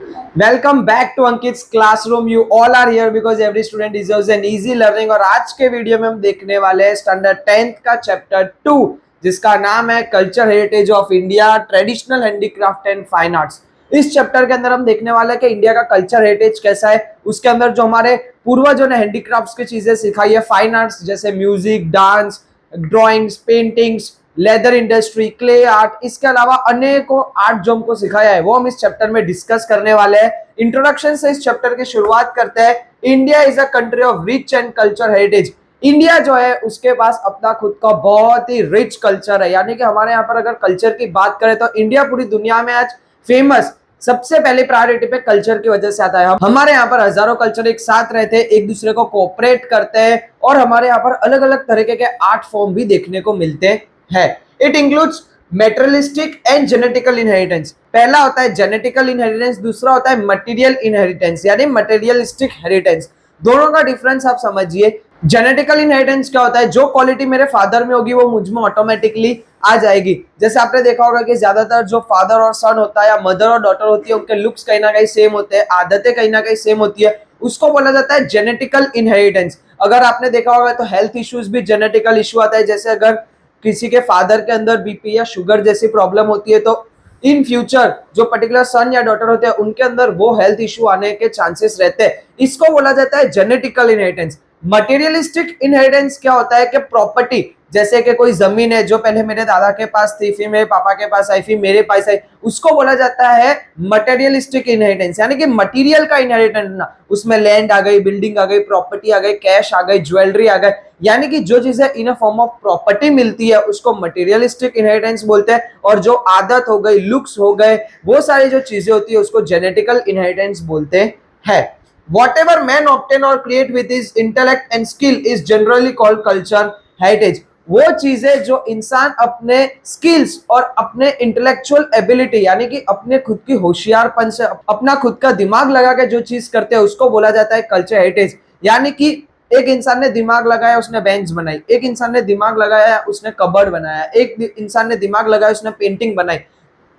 Welcome back to Ankit's classroom. You all are here because every student deserves an easy learning. और आज के video में हम देखने वाले हैं स्टैंडर्ड 10th का चैप्टर 2 जिसका नाम है culture heritage of India, traditional handicraft and fine arts. इस चैप्टर के अंदर हम देखने वाले हैं कि इंडिया का कल्चर हेरिटेज कैसा है, उसके अंदर जो हमारे पूर्वजों ने हैंडीक्राफ्ट्स की चीजें सिखाई है, फाइन आर्ट्स जैसे music, dance, drawings, paintings, leather industry, clay art, इसके अलावा अनेकों आर्ट जो हमको सिखाया है वो हम इस चैप्टर में डिस्कस करने वाले हैं। इंट्रोडक्शन से इस चैप्टर की शुरुआत करते हैं। India is a country of rich and culture heritage. India जो है उसके पास अपना खुद का बहुत ही रिच कल्चर है, यानी कि हमारे यहाँ पर अगर कल्चर की बात करें तो इंडिया पूरी दुनिया में आज फेमस सबसे पहले प्रायोरिटी पे कल्चर की वजह से आता है। हमारे यहाँ पर हजारों कल्चर एक साथ रहते हैं, एक दूसरे को कोऑपरेट करते हैं और हमारे यहाँ पर अलग अलग तरीके के आर्ट फॉर्म भी देखने को मिलते हैं। It includes materialistic and genetical inheritance. पहला होता है जेनेटिकल इनहेरिटेंस, दूसरा होता है मटेरियल इनहेरिटेंस यानी मटेरियलिस्टिक हेरिटेंस। दोनों का डिफरेंस आप समझिए। जेनेटिकल इनहेरिटेंस क्या होता है, जो क्वालिटी मेरे फादर में होगी वो मुझ में ऑटोमेटिकली आ जाएगी। जैसे आपने देखा होगा कि ज्यादातर जो फादर और सन होता है या मदर और डॉटर होती है उनके लुक्स कहीं ना कहीं सेम होते हैं, आदतें कहीं ना कहीं सेम होती है, उसको बोला जाता है जेनेटिकल इनहेरिटेंस। अगर आपने देखा होगा तो हेल्थ इश्यूज भी जेनेटिकल इशू आता है। जैसे अगर किसी के फादर के अंदर बीपी या शुगर जैसी प्रॉब्लम होती है तो इन फ्यूचर जो पर्टिकुलर सन या डॉटर होते हैं उनके अंदर वो हेल्थ इशू आने के चांसेस रहते हैं। इसको बोला जाता है जेनेटिकल इनहेरिटेंस। मटेरियलिस्टिक इनहेरिटेंस क्या होता है कि प्रॉपर्टी, जैसे कि कोई जमीन है जो पहले मेरे दादा के पास थी, फिर मेरे पापा के पास आई, फिर मेरे पास आई, उसको बोला जाता है मटेरियलिस्टिक इनहेरिटेंस, यानी कि मटेरियल का इनहेरिटेंस ना, उसमें लैंड आ गई, बिल्डिंग आ गई, प्रॉपर्टी आ गई, कैश आ गई, ज्वेलरी आ गई, यानी कि जो चीजें इन अ फॉर्म ऑफ प्रॉपर्टी मिलती है उसको मटेरियलिस्टिक इनहेरिटेंस बोलते हैं। और जो आदत हो गई, लुक्स हो गए, वो सारी जो चीजें होती है उसको जेनेटिकल इनहेरिटेंस बोलते हैं। Whatever man obtain or create with his intellect and skill is generally called culture heritage। वो चीजें जो इंसान अपने स्किल्स और अपने इंटेलेक्चुअल एबिलिटी यानी कि अपने खुद की होशियारपन से अपना खुद का दिमाग लगा के जो चीज करते हैं उसको बोला जाता है कल्चर हेरिटेज। यानी कि एक इंसान ने दिमाग लगाया उसने बेंच बनाई, एक इंसान ने दिमाग लगाया उसने कबर्ड बनाया, एक इंसान ने दिमाग लगाया उसने पेंटिंग बनाई।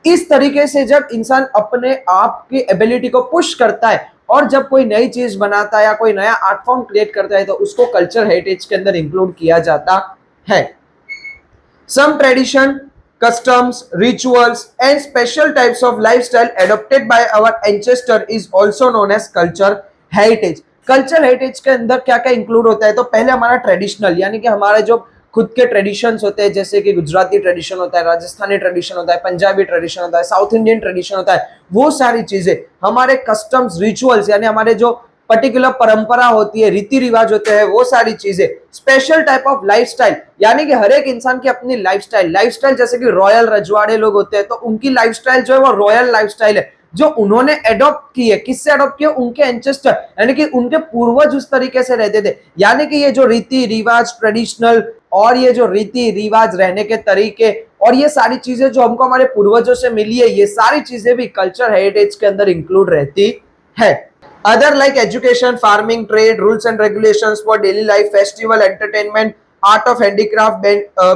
इस तरीके से जब इंसान अपने आप की एबिलिटी को पुश करता है और जब कोई नई चीज बनाता है या कोई नया आर्ट फॉर्म क्रिएट करता है तो उसको कल्चर हेरिटेज के अंदर इंक्लूड किया जाता है। सम tradition, customs, rituals and special types of lifestyle adopted by our ancestor is also known as culture heritage। Culture heritage के अंदर क्या क्या इंक्लूड होता है, तो पहले हमारा ट्रेडिशनल यानी कि हमारे जो खुद के ट्रेडिशंस होते हैं, जैसे कि गुजराती ट्रेडिशन होता है, राजस्थानी ट्रेडिशन होता है, पंजाबी ट्रेडिशन होता है, साउथ इंडियन ट्रेडिशन होता है, वो सारी चीजें। हमारे कस्टम्स, रिचुअल्स यानी हमारे जो पर्टिकुलर परंपरा होती है, रीति रिवाज होते हैं, वो सारी चीजें। स्पेशल टाइप ऑफ लाइफस्टाइल यानी कि हर एक इंसान की अपनी लाइफस्टाइल जैसे कि रॉयल रजवाड़े लोग होते हैं तो उनकी लाइफस्टाइल जो है वो रॉयल लाइफस्टाइल है जो उन्होंने एडॉप्ट की है। किससे एडॉप्ट किया? उनके एंसेस्टर यानी कि उनके पूर्वज उस तरीके से रहते थे। यानी कि ये जो रीति रिवाज ट्रेडिशनल और ये जो रीति रिवाज रहने के तरीके और ये सारी चीजें जो हमको हमारे पूर्वजों से मिली है, ये सारी चीजें भी कल्चर हेरिटेज के अंदर इंक्लूड रहती है। Other like education, farming, trade, rules and regulations for daily life, festival, entertainment, art of handicraft,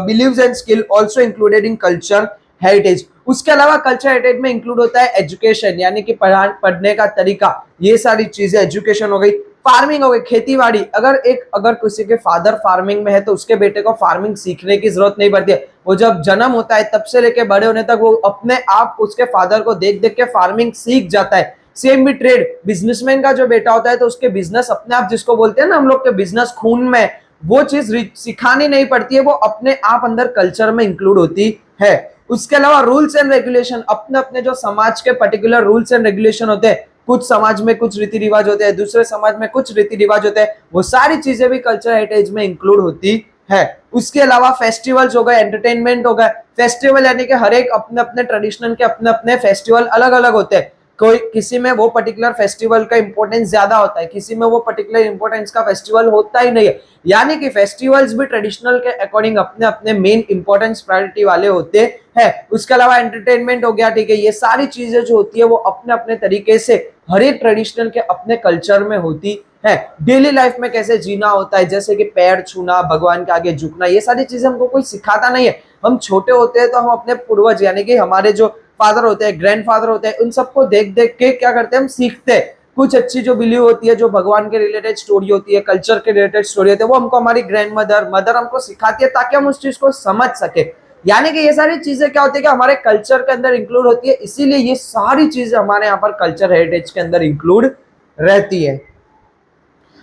beliefs and skill also included in culture heritage। उसके अलावा कल्चर हेरिटेज में इंक्लूड होता है एजुकेशन यानी कि पढ़ने का तरीका, ये सारी चीजें एजुकेशन हो गई। फार्मिंग हो गई, खेती बाड़ी। अगर किसी के फादर फार्मिंग में है तो उसके बेटे को फार्मिंग सीखने की जरूरत नहीं पड़ती है। वो जब जन्म होता है तब से लेके बड़े होने तक वो अपने आप उसके फादर को देख देख के फार्मिंग सीख जाता है। सेम भी ट्रेड, बिजनेसमैन का जो बेटा होता है तो उसके बिजनेस अपने आप, जिसको बोलते हैं ना हम लोग के बिजनेस खून में, वो चीज सिखानी नहीं पड़ती है, वो अपने आप अंदर कल्चर में इंक्लूड होती है। उसके अलावा रूल्स एंड रेगुलेशन, अपने अपने जो समाज के पर्टिकुलर रूल्स एंड रेगुलेशन होते हैं, कुछ समाज में कुछ रीति रिवाज होते हैं, दूसरे समाज में कुछ रीति रिवाज होते हैं, वो सारी चीजें भी कल्चर हेरिटेज में इंक्लूड होती है। उसके अलावा फेस्टिवल्स हो गए, एंटरटेनमेंट हो गए। फेस्टिवल यानी कि हर एक अपने अपने ट्रेडिशनल के अपने अपने फेस्टिवल अलग अलग होते हैं। कोई किसी में वो पर्टिकुलर फेस्टिवल का इंपॉर्टेंस ज्यादा होता है, किसी में वो पर्टिकुलर इंपॉर्टेंस का फेस्टिवल होता ही नहीं है। यानी कि फेस्टिवल्स भी ट्रेडिशनल के अकॉर्डिंग अपने अपने मेन इंपॉर्टेंस प्रायोरिटी वाले होते हैं। उसके अलावा एंटरटेनमेंट हो गया, ठीक है, ये सारी चीजें जो होती है वो अपने अपने तरीके से हर एक ट्रेडिशनल के अपने कल्चर में होती है। डेली लाइफ में कैसे जीना होता है, जैसे कि पैर छूना, भगवान के आगे झुकना, ये सारी चीजें हमको कोई सिखाता नहीं है। हम छोटे होते हैं तो हम अपने पूर्वज यानी कि हमारे जो फादर होते हैं, ग्रैंडफादर होते हैं, उन सबको देख देख के क्या करते हैं हम सीखते हैं। कुछ अच्छी जो बिलीव होती है, जो भगवान के रिलेटेड स्टोरी होती है, कल्चर के रिलेटेड स्टोरी होती है, वो हमको हमारी ग्रैंड मदर हमको सिखाती है ताकि हम उस चीज को समझ सके। यानी कि ये सारी चीजें क्या होती है कि हमारे कल्चर के अंदर इंक्लूड होती है, इसीलिए ये सारी चीजें हमारे यहाँ पर कल्चर हेरिटेज के अंदर इंक्लूड रहती है।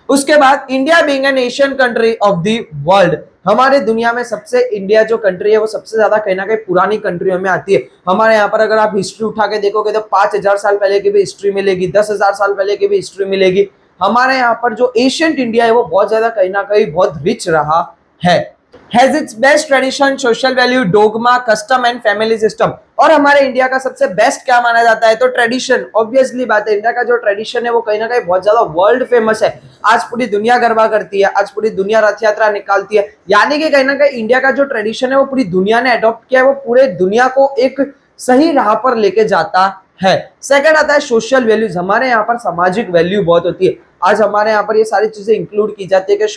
उसके बाद India being an Asian country of the world, हमारे दुनिया में सबसे इंडिया जो कंट्री है वो सबसे ज्यादा कहीं ना कहीं पुरानी कंट्रियों में आती है। हमारे यहाँ पर अगर आप हिस्ट्री उठा के देखोगे तो 5000 साल पहले की भी हिस्ट्री मिलेगी, 10,000 साल पहले की भी हिस्ट्री मिलेगी। हमारे यहाँ पर जो एशियंट इंडिया है वो बहुत ज्यादा कहीं ना कहीं बहुत रिच रहा है। Has its best tradition, social value, dogma, custom and family system. और हमारे इंडिया का सबसे बेस्ट क्या माना जाता है? तो ट्रेडिशन। ऑब्वियसली बात है, इंडिया का जो ट्रेडिशन है वो कहीं ना कहीं बहुत ज्यादा वर्ल्ड फेमस है। आज पूरी दुनिया गरबा करती है, आज पूरी दुनिया रथ यात्रा निकालती है। यानी कि कहीं ना कहीं इंडिया का जो ट्रेडिशन है वो पूरी दुनिया ने अडॉप्ट किया है, वो पूरे दुनिया को एक सही राह पर लेके जाता है। सेकंड आता है सोशल वैल्यूज। हमारे यहाँ पर सामाजिक वैल्यू बहुत होती है। आज हमारे यहाँ पर ये सारी चीजें इंक्लूड की जाती है कि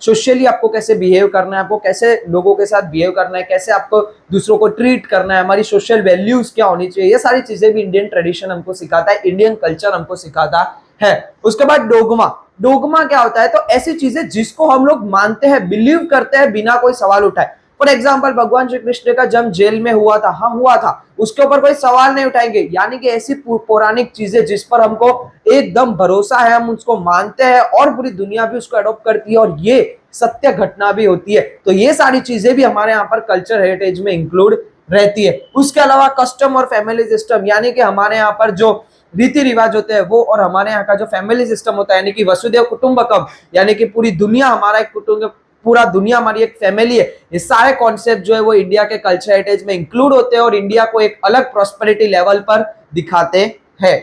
सोशली आपको कैसे बिहेव करना है, आपको कैसे लोगों के साथ बिहेव करना है, कैसे आपको दूसरों को ट्रीट करना है, हमारी सोशल वैल्यूज क्या होनी चाहिए, ये सारी चीजें भी इंडियन ट्रेडिशन हमको सिखाता है, इंडियन कल्चर हमको सिखाता है। उसके बाद डोगमा। डोगमा क्या होता है? तो ऐसी चीजें जिसको हम लोग मानते हैं, बिलीव करते हैं बिना कोई सवाल उठाए। फॉर एग्जाम्पल, भगवान श्री कृष्ण का जन्म जेल में हुआ था, हाँ हुआ था, उसके ऊपर कोई सवाल नहीं उठाएंगे। यानी कि ऐसी पौराणिक चीजें जिस पर हमको एकदम भरोसा है, हम उसको मानते हैं और पूरी दुनिया भी उसको अडॉप्ट करती है और ये सत्य घटना भी होती है। तो ये सारी चीजें भी हमारे यहाँ पर कल्चर हेरिटेज में इंक्लूड रहती है। उसके अलावा कस्टम और फैमिली सिस्टम, यानी कि हमारे यहाँ पर जो रीति रिवाज होते हैं वो, और हमारे यहाँ का जो फैमिली सिस्टम होता है, यानी कि वसुदेव कुटुंबकम, यानी कि पूरी दुनिया हमारा एक कुटुंब, पूरा दुनिया हमारी एक फैमिली है। ये सारे कॉन्सेप्ट जो है वो इंडिया के कल्चर हेरिटेज में इंक्लूड होते हैं और इंडिया को एक अलग प्रॉस्पेरिटी लेवल पर दिखाते हैं।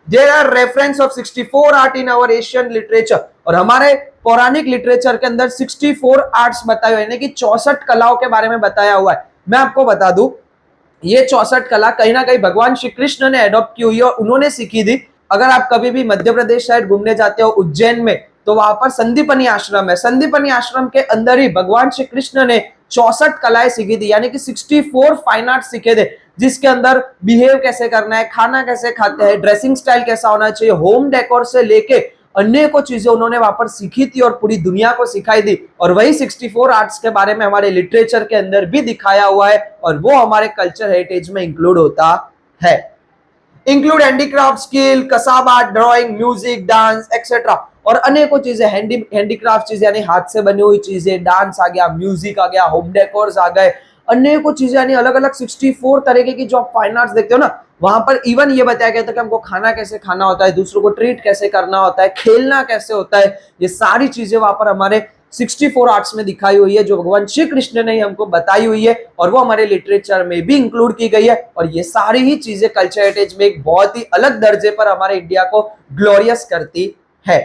There are reference of 64 art in our Asian literature, और हमारे पौराणिक लिटरेचर के अंदर 64 आर्ट्स बताए हुए, यानी कि 64 कलाओं के बारे में बताया हुआ है। मैं आपको बता दूं, ये 64 कला कहीं ना कहीं भगवान श्री कृष्ण ने अडॉप्ट की हुई है और उन्होंने सीखी थी। अगर आप कभी भी मध्य प्रदेश साइड घूमने जाते हो उज्जैन में, तो वहां पर संदीपनी आश्रम है। संदीपनी आश्रम के अंदर ही भगवान श्री कृष्ण ने 64 कलाएं सीखी थी, यानी कि 64 फाइन आर्ट सीखे थे, जिसके अंदर बिहेव कैसे करना है, खाना कैसे खाते हैं, ड्रेसिंग स्टाइल कैसा होना चाहिए, होम डेकोर से लेके अनेकों चीजें उन्होंने वहां पर सीखी थी और पूरी दुनिया को सिखाई थी। और वही 64 आर्ट्स के बारे में हमारे लिटरेचर के अंदर भी दिखाया हुआ है और वो हमारे कल्चर हेरिटेज में इंक्लूड होता है। Include handicraft skill, Kasab art, drawing, music, dance etcetera, और अनेकों चीजें हैंडीक्राफ्ट चीजें यानी हाथ से बनी हुई चीजें, डांस आ गया, म्यूजिक आ गया, होम डेकोर्स आ गए, अनेकों चीजें, यानी अलग अलग 64 तरीके की जो आप फाइन आर्ट्स देखते हो ना, वहां पर इवन ये बताया गया था कि हमको खाना कैसे खाना होता है, दूसरों को ट्रीट कैसे करना होता है, खेलना कैसे होता है, ये सारी चीजें वहां पर हमारे 64 आर्ट्स में दिखाई हुई है, जो भगवान श्री कृष्ण ने हमको बताई हुई है और वो हमारे लिटरेचर में भी इंक्लूड की गई है। और ये सारी ही चीजें कल्चर हेरिटेज में एक बहुत ही अलग दर्जे पर हमारे इंडिया को ग्लोरियस करती है।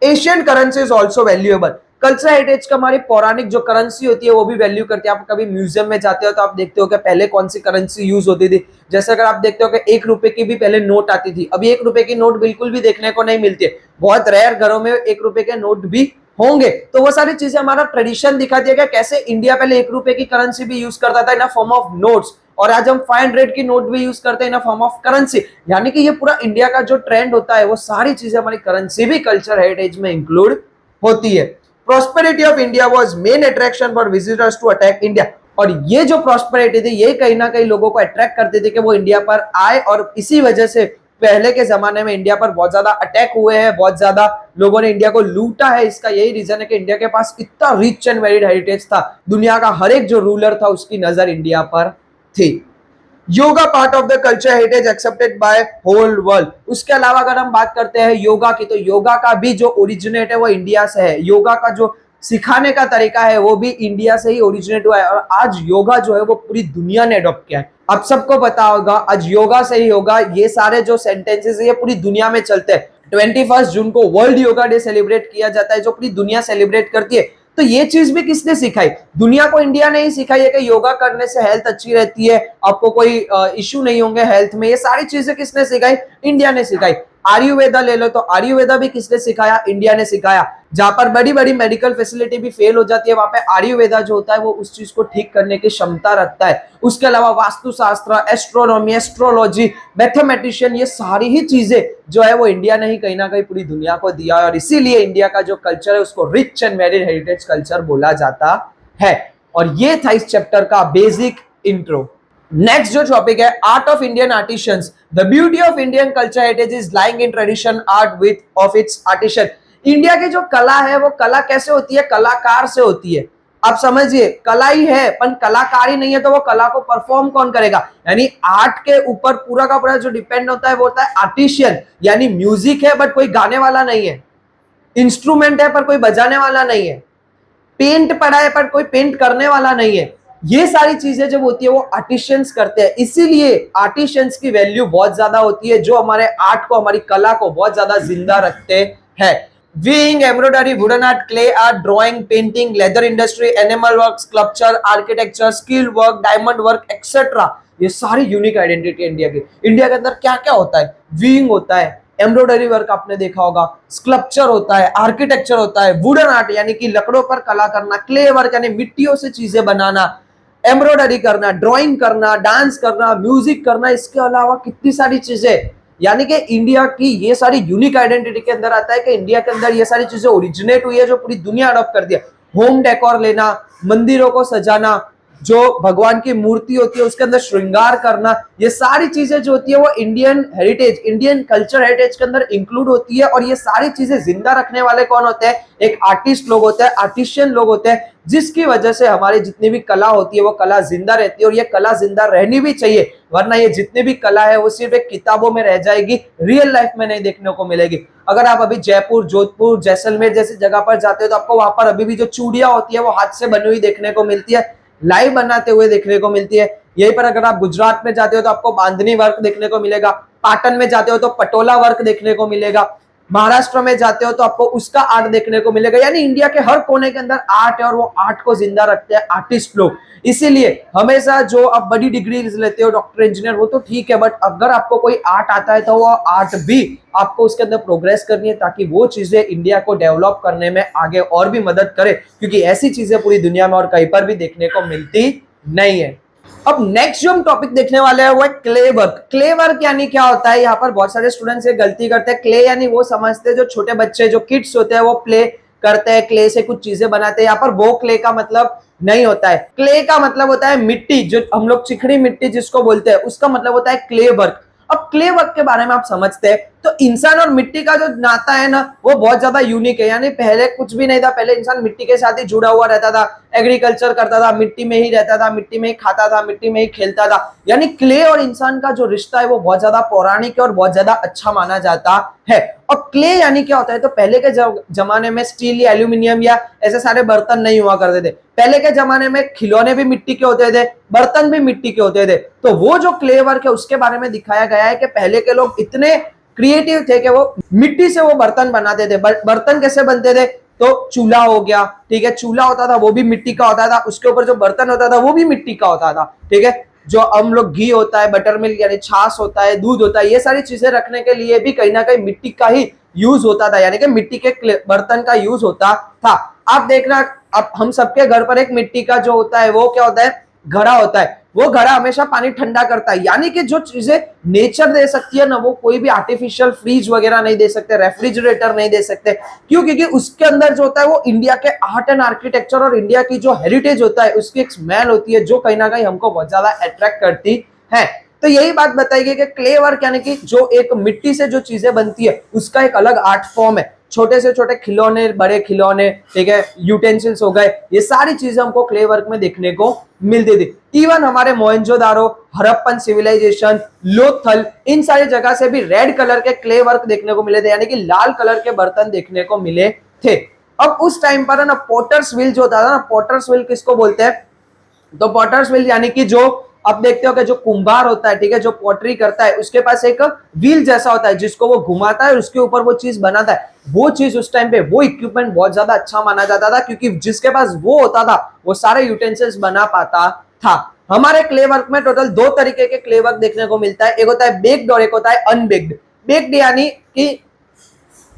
Asian currency is also valuable. Culture heritage का हमारी पौराणिक जो करेंसी होती है वो भी वैल्यू करती है। आप कभी म्यूजियम में जाते हो तो आप देखते हो कि पहले कौन सी करेंसी यूज होती थी। जैसे अगर आप देखते हो कि 1 रुपए की भी पहले नोट आती थी, अभी 1 रुपए की नोट बिल्कुल भी देखने को नहीं मिलती है। बहुत रेयर घरों में 1 रुपए के नोट भी होंगे। तो वो सारी चीजें हमारा ट्रेडिशन दिखाती है कि कैसे इंडिया पहले 1 रुपए की करेंसी भी यूज करता था इन अ फॉर्म ऑफ नोट्स, और आज हम 500 की नोट भी यूज करते हैं इन अ फॉर्म ऑफ करेंसी। यानी कि ये पूरा इंडिया का जो ट्रेंड होता है वो सारी चीजें हमारी करेंसी भी कल्चर हेरिटेज में इंक्लूड होती है। Prosperity of India was main attraction for visitors to attack India, और ये जो प्रॉस्पेरिटी थी ये कहीं ना कहीं लोगों को अट्रैक्ट करती थी कि वो इंडिया पर आए, और इसी वजह से पहले के जमाने में इंडिया पर बहुत ज्यादा अटैक हुए हैं, बहुत ज्यादा लोगों ने इंडिया को लूटा है। इसका यही रीजन है कि इंडिया के पास इतना रिच एंड वेरिड हेरिटेज था, दुनिया का हर एक जो रूलर था उसकी नजर इंडिया पर थी। Yoga part of the culture heritage accepted by whole world. उसके अलावा अगर हम बात करते हैं योगा की, तो योगा का भी जो ओरिजिनेट है वो इंडिया से है। योगा का जो सिखाने का तरीका है वो भी इंडिया से ही ओरिजिनेट हुआ है, और आज योगा जो है वो पूरी दुनिया ने अडॉप्ट किया है। आप सबको पता होगा आज योगा से ही होगा, ये सारे जो सेंटेंसेस है ये पूरी दुनिया में चलते हैं। 21 जून को वर्ल्ड योगा डे सेलिब्रेट किया जाता है, जो पूरी दुनिया सेलिब्रेट करती है। तो ये चीज भी किसने सिखाई? दुनिया को इंडिया ने ही सिखाई है कि योगा करने से हेल्थ अच्छी रहती है, आपको कोई इश्यू नहीं होंगे हेल्थ में। ये सारी चीजें किसने सिखाई? इंडिया ने सिखाई। आयुर्वेदा ले लो तो आयुर्वेदा भी किसने सिखाया? इंडिया ने सिखाया। जहां पर बड़ी बड़ी मेडिकल फैसिलिटी भी फेल हो जाती है वहां पे आयुर्वेदा जो होता है वो उस चीज को ठीक करने की क्षमता रखता है। उसके अलावा वास्तुशास्त्र, एस्ट्रोनॉमी, एस्ट्रोलॉजी, मैथमेटिशियन, ये सारी ही चीजें जो है वो इंडिया ने ही कहीं ना कहीं पूरी दुनिया को दिया है और इसीलिए इंडिया का जो कल्चर है उसको rich and varied heritage culture बोला जाता है। और ये था इस चैप्टर का बेसिक इंट्रो। नेक्स्ट जो टॉपिक है, art of Indian artisans. The beauty of Indian culture heritage is lying in tradition art width of its artisan. India की जो कला है वो कला कैसे होती है? कलाकार से होती है। आप समझिए, कला ही है पर कलाकार ही नहीं है तो वो कला को परफॉर्म कौन करेगा? यानी आर्ट के ऊपर पूरा का पूरा जो डिपेंड होता है वो होता है आर्टिशियन। यानी म्यूजिक है बट कोई गाने वाला नहीं है, इंस्ट्रूमेंट है पर कोई बजाने वाला नहीं है, पेंट पड़ा है पर कोई पेंट करने वाला नहीं है। ये सारी चीजें जब होती है वो आर्टिशियंस करते हैं, इसीलिए आर्टिशियंस की वैल्यू बहुत ज्यादा होती है जो हमारे आर्ट को, हमारी कला को बहुत ज्यादा जिंदा रखते हैं। Weighing, embroidery, wooden art, clay art, drawing, painting, leather industry, animal work, sculpture, architecture, skill work, diamond work etcetera, ये सारी यूनिक आइडेंटिटी है इंडिया की। इंडिया के अंदर क्या क्या होता है? वीइंग होता है, एम्ब्रॉयडरी वर्क आपने देखा होगा, स्कल्पचर होता है, आर्किटेक्चर होता है, वुडन आर्ट यानी कि लकड़ों पर कला करना, क्ले वर्क यानी मिट्टियों से चीजें बनाना, एम्ब्रॉयडरी करना, ड्राइंग करना, डांस करना, म्यूजिक करना, इसके अलावा कितनी सारी चीजें। यानी कि इंडिया की ये सारी यूनिक आइडेंटिटी के अंदर आता है कि इंडिया के अंदर ये सारी चीजें ओरिजिनेट हुई है जो पूरी दुनिया अडॉप्ट कर दिया। होम डेकोर लेना, मंदिरों को सजाना, जो भगवान की मूर्ति होती है उसके अंदर श्रृंगार करना, ये सारी चीजें जो होती है वो Indian heritage, Indian culture heritage के अंदर इंक्लूड होती है। और ये सारी चीजें जिंदा रखने वाले कौन होते हैं? एक आर्टिस्ट लोग होते हैं, आर्टिशियन लोग होते हैं, जिसकी वजह से हमारी जितनी भी कला होती है वो कला जिंदा रहती है। और ये कला जिंदा रहनी भी चाहिए, वरना ये जितनी भी कला है वो सिर्फ एक किताबों में रह जाएगी, रियल लाइफ में नहीं देखने को मिलेगी। अगर आप अभी जयपुर, जोधपुर, जैसलमेर जैसी जगह पर जाते हो तो आपको वहां पर अभी भी जो चूड़ियां होती है वो हाथ से बनी हुई देखने को मिलती है, लाइव बनाते हुए देखने को मिलती है। यहीं पर अगर आप गुजरात में जाते हो तो आपको बांधनी वर्क देखने को मिलेगा, पाटन में जाते हो तो पटोला वर्क देखने को मिलेगा, महाराष्ट्र में जाते हो तो आपको उसका आर्ट देखने को मिलेगा। यानी इंडिया के हर कोने के अंदर आर्ट है और वो आर्ट को जिंदा रखते हैं आर्टिस्ट लोग। इसीलिए हमेशा जो आप बड़ी डिग्री लेते हो, डॉक्टर, इंजीनियर, वो तो ठीक है, बट अगर आपको कोई आर्ट आता है तो वो आर्ट भी आपको उसके अंदर प्रोग्रेस करनी है ताकि वो चीजें इंडिया को डेवलप करने में आगे और भी मदद करे, क्योंकि ऐसी चीजें पूरी दुनिया में और कहीं पर भी देखने को मिलती नहीं है। अब नेक्स्ट जो हम टॉपिक देखने वाले हैं वो है क्ले वर्क। क्ले वर्क यानी क्या होता है? यहाँ पर बहुत सारे स्टूडेंट्स ये गलती करते हैं। क्ले यानी वो समझते हैं जो छोटे बच्चे, जो किड्स होते हैं वो प्ले करते हैं, क्ले से कुछ चीजें बनाते हैं। यहाँ पर वो क्ले का मतलब नहीं होता है। क्ले का मतलब होता है मिट्टी, जो हम लोग चिकनी मिट्टी जिसको बोलते हैं, उसका मतलब होता है क्ले वर्क। अब क्ले वर्क के बारे में आप समझते हैं तो इंसान और मिट्टी का जो नाता है ना वो बहुत ज्यादा यूनिक है। यानी पहले कुछ भी नहीं था, पहले इंसान मिट्टी के साथ ही जुड़ा हुआ रहता था, एग्रीकल्चर करता था, मिट्टी में ही रहता था, मिट्टी में ही खाता था, मिट्टी में ही खेलता था। यानी क्ले और इंसान का जो रिश्ता है वो बहुत ज्यादा पौराणिक और बहुत ज्यादा अच्छा माना जाता है। और क्ले यानी क्या होता है? तो पहले के जमाने में स्टील या एल्यूमिनियम या ऐसे सारे बर्तन नहीं हुआ करते थे। पहले के जमाने में खिलौने भी मिट्टी के होते थे, बर्तन भी मिट्टी के होते थे। तो वो जो क्ले वर्क है उसके बारे में दिखाया गया है कि पहले के लोग इतने क्रिएटिव थे कि वो मिट्टी से वो बर्तन बनाते थे। बर्तन कैसे बनते थे? तो चूल्हा हो गया, ठीक है, चूल्हा होता था वो भी मिट्टी का होता था, उसके ऊपर जो बर्तन होता था वो भी मिट्टी का होता था, ठीक है। जो हम लोग घी होता है, बटर मिल्क यानी छाछ होता है, दूध होता है, ये सारी चीजें रखने के लिए भी कहीं ना कहीं मिट्टी का ही यूज होता था, यानी कि मिट्टी के बर्तन का यूज होता था। आप देखना, अब हम सबके घर पर एक मिट्टी का जो होता है वो क्या होता है? घड़ा होता है। वो घड़ा हमेशा पानी ठंडा करता है। यानी कि जो चीजें नेचर दे सकती है ना वो कोई भी आर्टिफिशियल फ्रीज वगैरह नहीं दे सकते, रेफ्रिजरेटर नहीं दे सकते। क्यों? क्योंकि उसके अंदर जो होता है वो इंडिया के आर्ट एंड आर्किटेक्चर और इंडिया की जो हेरिटेज होता है उसकी एक स्मेल होती है जो कहीं ना कहीं हमको बहुत ज्यादा अट्रैक्ट करती है। तो यही बात बताई गई कि क्ले वर्क यानी कि जो एक मिट्टी से जो चीजें बनती है उसका एक अलग आर्ट फॉर्म है। छोटे से छोटे खिलौने, बड़े खिलौने, ठीक है, यूटेंसिल्स हो गए, ये सारी चीजें हमको क्ले वर्क में देखने को मिलती थी। इवन हमारे मोहनजोदारो, हड़प्पन सिविलाइजेशन, लोथल, इन सारी जगह से भी रेड कलर के क्ले वर्क देखने को मिले थे, यानी कि लाल कलर के बर्तन देखने को मिले थे। अब उस टाइम पर ना पोटर्स व्हील जो होता था ना, पोटर्स व्हील किसको बोलते हैं? तो पॉटर्स व्हील यानी कि जो आप देखते हो कि जो कुंभार होता है, ठीक है, जो पॉटरी करता है, उसके पास एक व्हील जैसा होता है जिसको वो घुमाता है और उसके ऊपर वो चीज बनाता है। वो चीज उस टाइम पे, वो इक्विपमेंट बहुत ज्यादा अच्छा माना जाता था क्योंकि जिसके पास वो होता था वो सारे यूटेंसिल्स बना पाता था। हमारे क्ले वर्क में टोटल दो तरीके के क्ले वर्क देखने को मिलता है, एक होता है बेक्ड और एक होता है अनबेक्ड। बेक्ड यानी कि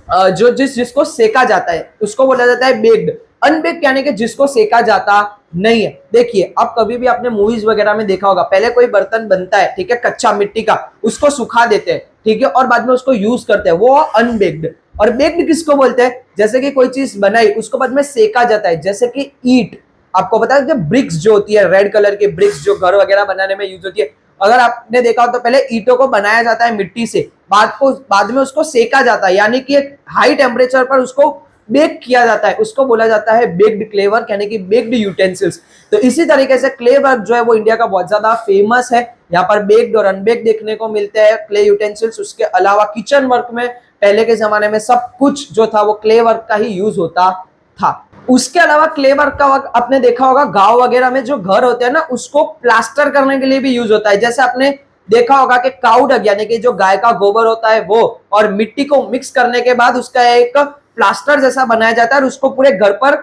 जो जिसको सेका जाता है उसको बोला जाता है बेक्ड। अनबेक्ड यानी कि जिसको सेका जाता नहीं है। देखिए अब कभी भी आपने मूवीज वगैरह में देखा होगा, पहले कोई बर्तन बनता है, ठीक है, कच्चा मिट्टी का, उसको सुखा देते हैं, ठीक है, और बाद में उसको यूज करते हैं, वो अनबेक्ड। और बेक्ड किसको बोलते हैं? जैसे कि कोई चीज बनाई उसको बाद में सेका जाता है, जैसे कि ईट, आपको पता है कि ब्रिक्स जो होती है, रेड कलर की ब्रिक्स जो घर वगैरह बनाने में यूज होती है, अगर आपने देखा हो तो पहले ईंटों को बनाया जाता है मिट्टी से, बाद में उसको सेका जाता है, यानी कि एक हाई टेम्परेचर पर उसको बेक किया जाता है, उसको बोला जाता है बेक्ड क्ले वर्क, यानी कि बेक्ड यूटेंसिल्स। तो इसी तरीके से क्ले वर्क जो है वो इंडिया का बहुत ज्यादा फेमस है। यहाँ पर बेक्ड और अनबेक्ड देखने को मिलते हैं क्ले यूटेंसिल्स। उसके अलावा किचन वर्क में पहले के जमाने में सब कुछ जो था वो क्ले वर्क का ही यूज होता था। उसके अलावा क्ले वर्क का वर्क आपने देखा होगा गांव वगैरह में जो घर होते हैं ना, उसको प्लास्टर करने के लिए भी यूज होता है। जैसे आपने देखा होगा कि काउ डंग यानी कि जो गाय का गोबर होता है वो और मिट्टी को मिक्स करने के बाद उसका एक प्लास्टर जैसा बनाया जाता है और उसको पूरे घर पर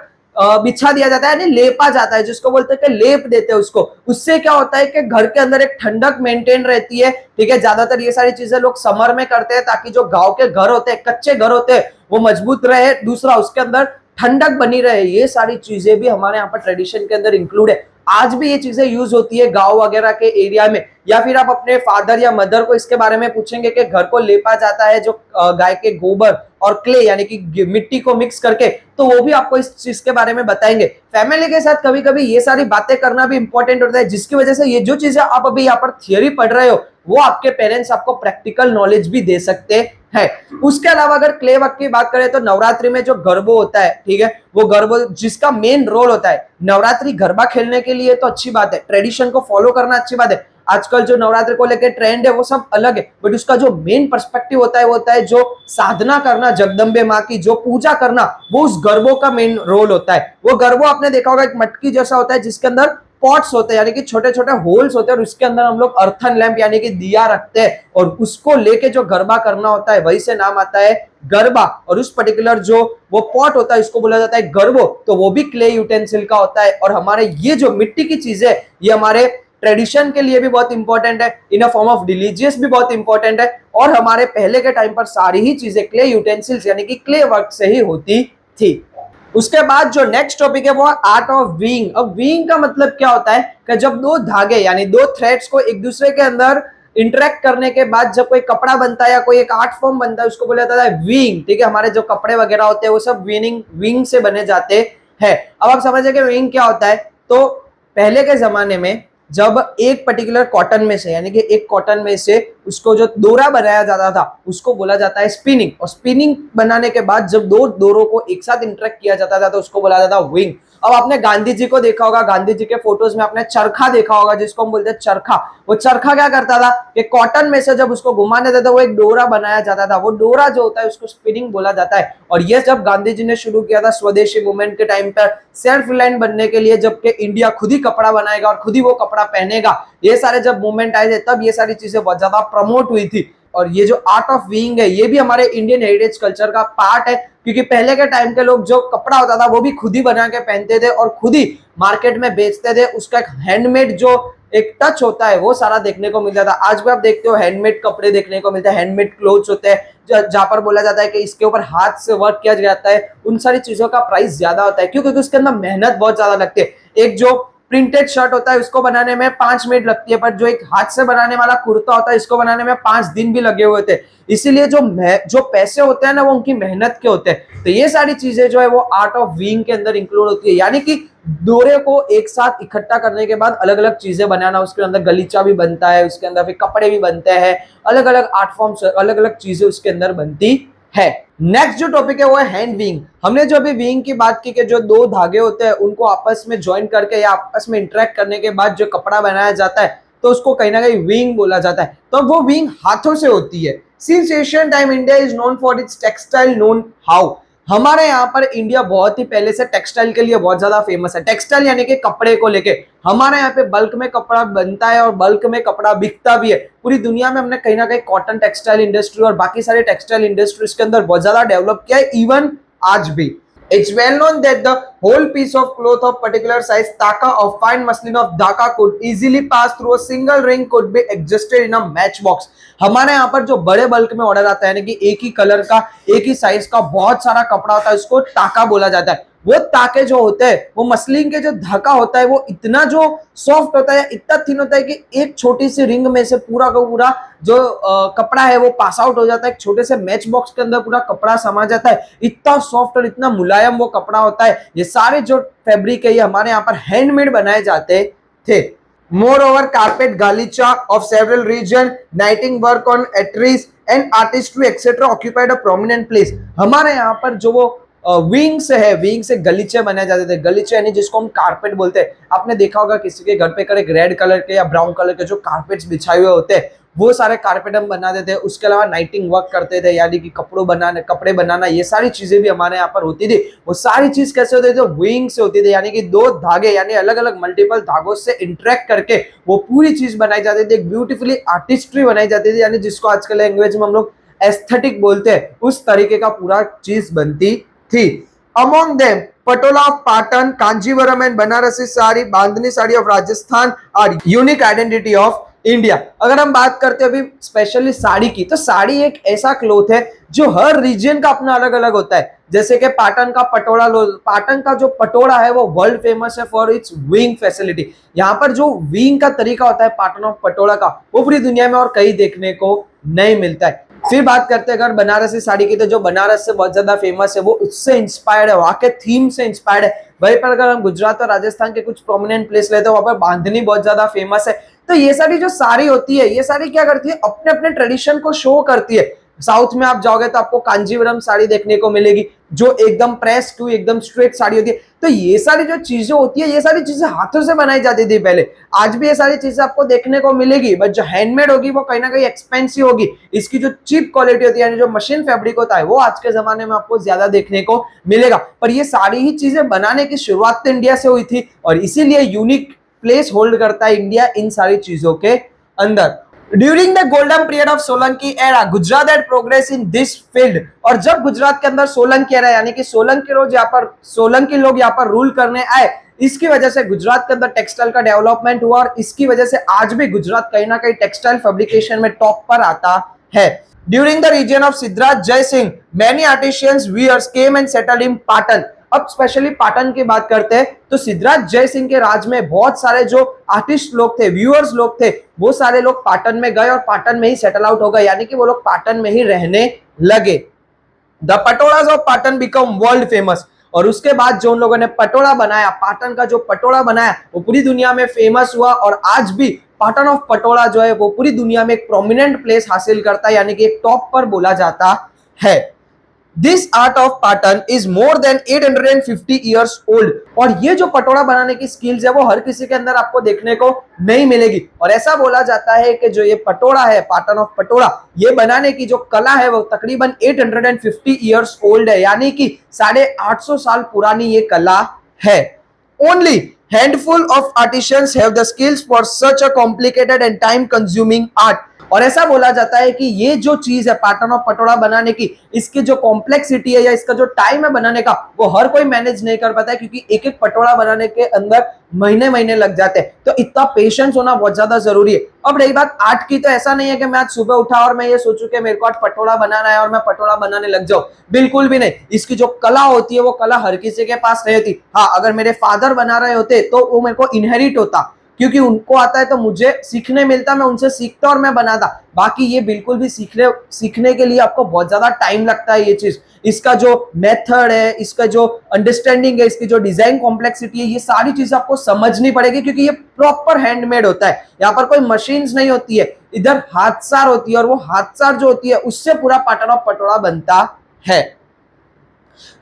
बिछा दिया जाता है, यानी लेपा जाता है, जिसको बोलते हैं कि लेप देते हैं उसको। उससे क्या होता है कि घर के अंदर एक ठंडक मेंटेन रहती है, ठीक है। ज्यादातर ये सारी चीजें लोग समर में करते हैं ताकि जो गांव के घर होते हैं, कच्चे घर होते हैं, वो मजबूत रहे, दूसरा उसके अंदर ठंडक बनी रहे। ये सारी चीजें भी हमारे यहाँ पर ट्रेडिशन के अंदर इंक्लूड है। आज भी ये चीजें यूज होती है गांव वगैरह के एरिया में। या फिर आप अपने फादर या मदर को इसके बारे में पूछेंगे कि घर को लेपा जाता है जो गाय के गोबर और क्ले यानी कि मिट्टी को मिक्स करके, तो वो भी आपको इस चीज के बारे में बताएंगे। फैमिली के साथ कभी कभी ये सारी बातें करना भी इंपॉर्टेंट होता है, जिसकी वजह से ये जो चीजें आप अभी यहाँ पर थियोरी पढ़ रहे हो वो आपके पेरेंट्स आपको प्रैक्टिकल नॉलेज भी दे सकते हैं। उसके अलावा अगर क्ले वर्क की बात करें तो नवरात्रि में जो गरबा होता है, ठीक है, वो गरबा जिसका मेन रोल होता है, नवरात्रि गरबा खेलने के लिए तो अच्छी बात है, ट्रेडिशन को फॉलो करना अच्छी बात है। आजकल जो नवरात्रि को लेकर ट्रेंड है वो सब अलग है, बट उसका जो मेन पर्सपेक्टिव होता है वो होता है जो साधना करना जगदम्बे माँ की, जो पूजा करना, वो उस गरबों का मेन रोल होता है। वो गरबा आपने देखा होगा एक मटकी जैसा होता है जिसके अंदर पॉट्स होते हैं, यानी कि छोटे छोटे होल्स होते हैं, और उसके अंदर हम लोग अर्थन लैंप यानी कि दिया रखते हैं, और उसको लेके जो गरबा करना होता है वही से नाम आता है गरबा। और उस पर्टिकुलर जो वो पॉट होता है इसको बोला जाता है गरबो, तो वो भी क्ले यूटेंसिल का होता है। और हमारे ये जो मिट्टी की चीजें ये हमारे ट्रेडिशन के लिए भी बहुत इंपॉर्टेंट है, इन अ फॉर्म ऑफ रिलीजियस भी बहुत इंपॉर्टेंट है। और हमारे पहले के टाइम पर सारी ही चीजें क्ले यूटेंसिल्स यानी कि क्ले वर्क से ही होती थी। उसके बाद जो नेक्स्ट टॉपिक है वो आर्ट ऑफ वीइंग। अब वीइंग का मतलब क्या होता है कि जब दो धागे यानी दो थ्रेड्स को एक दूसरे के अंदर इंटरेक्ट करने के बाद जब कोई कपड़ा बनता है या कोई एक आर्ट फॉर्म बनता है उसको बोला जाता है वीइंग, ठीक है। हमारे जो कपड़े वगैरह होते हैं वो सब वीइंग से बने जाते हैं। अब आप समझे कि वीइंग क्या होता है। तो पहले के जमाने में जब एक पर्टिकुलर कॉटन में से यानी कि एक कॉटन में से उसको जो डोरा बनाया जाता था उसको बोला जाता है स्पिनिंग। और स्पिनिंग बनाने के बाद जब दो डोरों को एक साथ इंटरेक्ट किया जाता था तो उसको बोला जाता था विंग। अब आपने गांधी जी को देखा होगा, गांधी जी के फोटोज में आपने चरखा देखा होगा जिसको हम बोलते हैं चरखा। वो चरखा क्या करता था कि कॉटन में से जब उसको घुमाने देता था वो एक डोरा बनाया जाता था, वो डोरा जो होता है उसको स्पिनिंग बोला जाता है। और ये जब गांधी जी ने शुरू किया था स्वदेशी मूवमेंट के टाइम पर सेल्फ रिलायंट बनने के लिए, जबकि इंडिया खुद ही कपड़ा बनाएगा और खुद ही वो कपड़ा पहनेगा, ये सारे जब मूवमेंट आए थे तब ये सारी चीजें बहुत ज्यादा प्रमोट हुई थी। और ये जो आर्ट ऑफ वीइंग है ये भी हमारे इंडियन हेरिटेज कल्चर का पार्ट है, क्योंकि पहले के टाइम के लोग जो कपड़ा होता था वो भी खुद ही बना के पहनते थे और खुद ही मार्केट में बेचते थे। उसका एक हैंडमेड जो एक टच होता है वो सारा देखने को मिलता था। आज भी आप देखते हो हैंडमेड कपड़े देखने को मिलते हैं, हैंडमेड क्लोथ्स होते हैं जहां पर बोला जाता है कि इसके ऊपर हाथ से वर्क किया जाता है। उन सारी चीजों का प्राइस ज्यादा होता है क्योंकि उसके अंदर मेहनत बहुत ज्यादा लगती है। एक जो प्रिंटेड शर्ट होता है उसको बनाने में 5 मिनट लगती है, पर जो एक हाथ से बनाने वाला कुर्ता होता है इसको बनाने में 5 दिन भी लगे हुए थे। इसीलिए जो पैसे होते हैं ना वो उनकी मेहनत के होते हैं। तो ये सारी चीजें जो है वो आर्ट ऑफ वीइंग के अंदर इंक्लूड होती है, यानी कि डोरे को एक साथ इकट्ठा करने के बाद अलग अलग चीजें बनाना। उसके अंदर गलीचा भी बनता है, उसके अंदर फिर कपड़े भी बनते हैं, अलग अलग आर्ट फॉर्म्स, अलग अलग चीजें उसके अंदर बनती है। नेक्स्ट जो टॉपिक है वो है हैंड वीइंग। हमने जो अभी वीइंग की बात की कि जो दो धागे होते हैं उनको आपस में ज्वाइन करके या आपस में इंटरेक्ट करने के बाद जो कपड़ा बनाया जाता है तो उसको कहीं ना कहीं वीइंग बोला जाता है। तो वो वीइंग हाथों से होती है। Since Asian time India is known for its textile known how. हमारे यहाँ पर इंडिया बहुत ही पहले से टेक्सटाइल के लिए बहुत ज्यादा फेमस है। टेक्सटाइल यानी कि कपड़े को लेके हमारे यहाँ पे बल्क में कपड़ा बनता है और बल्क में कपड़ा बिकता भी है। पूरी दुनिया में हमने कहीं ना कहीं कॉटन टेक्सटाइल इंडस्ट्री और बाकी सारे टेक्सटाइल इंडस्ट्रीज के अंदर बहुत ज्यादा डेवलप किया है, इवन आज भी। It's well known that the whole piece of cloth of particular size taka or fine muslin of Dhaka could easily pass through a single ring could be adjusted in a matchbox. हमारे यहाँ पर जो बड़े bulk में order आता है यानी कि एक ही कलर का एक ही साइज का बहुत सारा कपड़ा होता है, उसको टाका बोला जाता है। वो ताके जो होते हैं वो मसलिन के जो धागा होता है वो इतना जो सॉफ्ट होता है, इतना थिन होता है कि एक छोटी सी रिंग में से पूरा का पूरा जो कपड़ा है वो पास आउट हो जाता है, एक छोटे से मैच बॉक्स के अंदर पूरा कपड़ा समा जाता है। इतना सॉफ्ट और इतना मुलायम वो कपड़ा होता है। ये सारे जो फैब्रिक है ये हमारे यहाँ पर हैंडमेड बनाए जाते थे। Moreover, carpet galicha of several region, knitting work on atris and artistry etc. occupied a prominent place. हमारे यहाँ पर जो वो विंग से है, विंग से गलीचे बनाए जाते थे। गलीचे यानी जिसको हम कारपेट बोलते हैं। आपने देखा होगा किसी के घर पे एक रेड कलर के या ब्राउन कलर के जो कारपेट्स बिछाए हुए होते हैं, वो सारे कारपेट हम बना देते हैं। उसके अलावा नाइटिंग वर्क करते थे यानी कि कपड़े बनाना, ये सारी चीजें भी हमारे यहाँ पर होती थी। वो सारी चीज कैसे होती थी? विंग से होती थी, यानी कि दो धागे यानी अलग अलग मल्टीपल धागों से इंटरेक्ट करके वो पूरी चीज बनाई जाती थी। एक ब्यूटीफुली आर्टिस्ट्री बनाई जाती थी, यानी जिसको आजकल लैंग्वेज में हम लोग एस्थेटिक बोलते हैं, उस तरीके का पूरा चीज बनती थी। Among them patola of Patan, Kanjeevaram and Banarasi sari, bandhani sari of Rajasthan are unique identity of India. अगर हम बात करते हैं अभी स्पेशली साड़ी की, तो साड़ी एक ऐसा क्लोथ है जो हर रीजन का अपना अलग अलग होता है। जैसे कि पाटन का पटोला लो, पाटन का जो पटोला है वो वर्ल्ड फेमस है फॉर इट्स विंग फैसिलिटी। यहाँ पर जो विंग का तरीका होता है पाटन ऑफ पटोला का, वो पूरी दुनिया में और कहीं देखने को नहीं मिलता है। फिर बात करते हैं अगर बनारसी साड़ी की, तो जो बनारस से बहुत ज्यादा फेमस है वो उससे इंस्पायर्ड है, वहां के थीम से इंस्पायर्ड है। वहीं पर अगर हम गुजरात और राजस्थान के कुछ प्रोमिनेंट प्लेस लेते हैं, वहां पर बांधनी बहुत ज्यादा फेमस है। तो ये सारी जो साड़ी होती है, ये साड़ी क्या करती है? अपने अपने ट्रेडिशन को शो करती है। साउथ में आप जाओगे तो आपको कांजीवरम साड़ी देखने को मिलेगी जो एकदम प्रेस टू एकदम स्ट्रेट साड़ी होती है। तो ये सारी जो चीजें होती है, ये सारी चीजें हाथों से बनाई जाती थी पहले। आज भी ये सारी चीजें आपको देखने को मिलेगी, बट जो हैंडमेड होगी वो कहीं ना कहीं एक्सपेंसिव होगी। इसकी जो चीप क्वालिटी होती है यानी जो मशीन फैब्रिक होता है, वो आज के जमाने में आपको ज्यादा देखने को मिलेगा। पर ये सारी ही चीजें बनाने की शुरुआत तो इंडिया से हुई थी और इसीलिए यूनिक प्लेस होल्ड करता है इंडिया इन सारी चीजों के अंदर। During the golden period of Solanki era, Gujarat had progress in this field. और जब गुजरात के अंदर सोलंकी एरा यानी कि सोलंकी लोग यहाँ पर रूल करने आए, इसकी वजह से गुजरात के अंदर टेक्सटाइल का डेवलपमेंट हुआ और इसकी वजह से आज भी गुजरात कहीं ना कहीं टेक्सटाइल फैब्रिकेशन में टॉप पर आता है। During the region of Siddhraj Jaysinh, many artisans weavers came and settled in Patan. अब स्पेशली पाटन की बात करते हैं तो सिद्धराज जयसिंह के राज में बहुत सारे जो आर्टिस्ट लोग थे, व्यूअर्स लोग थे, वो सारे लोग पाटन में गए और पाटन में ही सेटल आउट हो गए, यानी कि वो लोग पाटन में ही रहने लगे। The Patolas of Patan become world famous. और उसके बाद जो उन लोगों ने पटोला बनाया, पाटन का जो पटोला बनाया, वो पूरी दुनिया में फेमस हुआ और आज भी पाटन ऑफ पटोला जो है वो पूरी दुनिया में एक प्रोमिनेंट प्लेस हासिल करता है, यानी कि एक टॉप पर बोला जाता है। This art of Patan is more than 850 years old। और ये जो पटोला बनाने की स्किल्स है वो हर किसी के अंदर आपको देखने को नहीं मिलेगी। और ऐसा बोला जाता है कि जो ये पटोला है, पाटन ऑफ पटोला, ये बनाने की जो कला है वो तकरीबन 850 years old है, यानी कि 850 साल पुरानी ये कला है। Only handful of artisans have the skills for such a complicated and time consuming art। और ऐसा बोला जाता है कि ये जो चीज है पाटन ऑफ पटोला बनाने की, इसकी जो कॉम्प्लेक्सिटी है या इसका जो टाइम है बनाने का, वो हर कोई मैनेज नहीं कर पाता है, क्योंकि एक एक पटोला बनाने के अंदर महीने महीने लग जाते हैं। तो इतना पेशेंस होना बहुत ज्यादा जरूरी है। अब रही बात आर्ट की, तो ऐसा नहीं है कि मैं आज सुबह उठा और मैं ये सोचूं कि मेरे को आज पटोला बनाना है और मैं पटोला बनाने लग जाऊं, बिल्कुल भी नहीं। इसकी जो कला होती है वो कला हर किसी के पास नहीं होती। हाँ, अगर मेरे फादर बना रहे होते तो वो मेरे को इनहेरिट होता, क्योंकि उनको आता है तो मुझे सीखने मिलता, मैं उनसे सीखता और मैं बनाता। बाकी ये बिल्कुल भी सीखने के लिए आपको बहुत ज्यादा टाइम लगता है। ये चीज, इसका जो मेथड है, इसका जो अंडरस्टैंडिंग है, इसकी जो डिजाइन कॉम्प्लेक्सिटी है, ये सारी चीज आपको समझनी पड़ेगी, क्योंकि ये प्रॉपर हैंडमेड होता है। यहाँ पर कोई मशीन्स नहीं होती है, इधर हाथसार होती है और वो हाथसार जो होती है उससे पूरा पाटन ऑफ पटोला बनता है।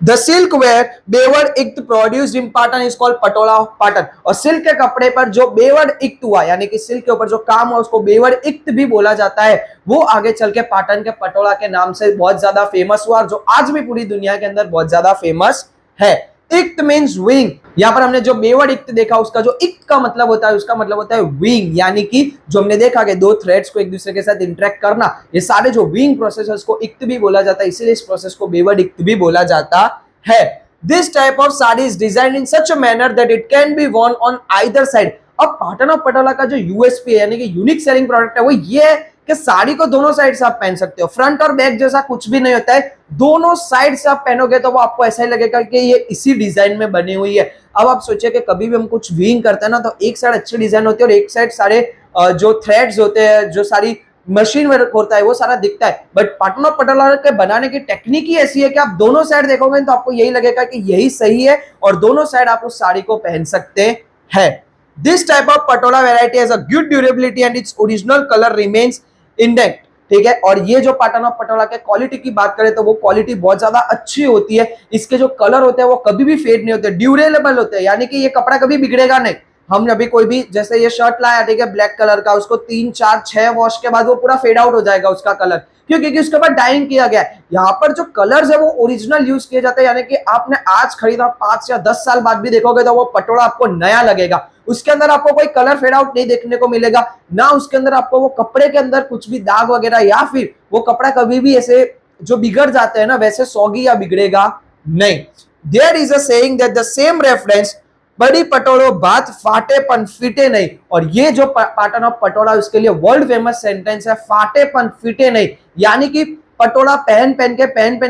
The silkwear बेवर्ड ikat produced in Patan is called Patola of Patan. और सिल्क के कपड़े पर जो बेवर्ड इक्ट हुआ, यानी कि सिल्क के ऊपर जो काम हुआ, उसको बेवर्ड इक्ट भी बोला जाता है। वो आगे चल के पाटन के पटोला के नाम से बहुत ज्यादा फेमस हुआ और जो आज भी पूरी दुनिया के अंदर बहुत ज्यादा फेमस है। ICT means wing. यहाँ पर हमने जो बेवर्ड इक्ट देखा, उसका जो इक्ट का मतलब होता है, उसका मतलब होता है विंग, यानी कि जो हमने देखा कि दो थ्रेड्स को एक दूसरे के साथ इंटरेक्ट करना, ये सारे जो विंग प्रोसेस है उसको इक्ट भी बोला जाता है, इसीलिए इस प्रोसेस को बेवर्ड इक्ट भी बोला जाता है। This type of sari is designed in such a manner that it can be worn on either side. अब पाटन ऑफ पटोला का जो यूएसपी है यानी कि यूनिक सेलिंग प्रोडक्ट है वो ये है कि साड़ी को दोनों साइड से आप पहन सकते हो, फ्रंट और बैक जैसा कुछ भी नहीं होता है, दोनों साइड से आप पहनोगे तो वो आपको ऐसा ही लगेगा कि ये इसी डिजाइन में बनी हुई है। अब आप सोचिए कि कभी भी हम कुछ वीइंग करते हैं ना तो एक साइड अच्छी डिजाइन होती है और एक साइड सारे जो थ्रेड्स होते हैं, जो सारी मशीन वर्क होता है वो सारा दिखता है। बट पाटन ऑफ पटोला के बनाने की टेक्निक ही ऐसी है कि आप दोनों साइड देखोगे तो आपको यही लगेगा कि यही सही है और दोनों साइड आप उस साड़ी को पहन सकते हैं। This type of Patola variety has a good durability and its original colour remains intact. ठीक है, और ये जो पाटन ऑफ पटोला के क्वालिटी की बात करें तो वो क्वालिटी बहुत ज्यादा अच्छी होती है। इसके जो कलर होते हैं वो कभी भी फेड नहीं होते, ड्यूरेबल होते हैं, यानी कि ये कपड़ा कभी बिगड़ेगा नहीं। हम अभी कोई भी जैसे ये शर्ट लाया, ठीक है, ब्लैक कलर का, उसको 3 4 6 वॉश के बाद वो पूरा फेड आउट हो जाएगा उसका कलर, क्यों? क्योंकि उसके बाद डाइंग किया गया है। यहाँ पर जो कलर्स है वो ओरिजिनल यूज किए जाते हैं, यानी कि आपने आज खरीदा 5 या 10 साल बाद भी देखोगे तो वो पटोला आपको नया लगेगा। उसके अंदर आपको कोई कलर फेड आउट नहीं देखने को मिलेगा, ना उसके अंदर आपको वो कपड़े के अंदर कुछ भी दाग वगैरह, या फिर वो कपड़ा कभी भी ऐसे जो बिगड़ जाते हैं ना वैसे सॉगी या बिगड़ेगा नहीं। There is a saying that the same reference बड़ी पटोलो बात फाटे पन फीटे नहीं, और ये जो पाटन ऑफ पटोला उसके लिए वर्ल्ड फेमस सेंटेंस है, फाटे पन फीटे नहीं, यानी कि पटोला पहन पहन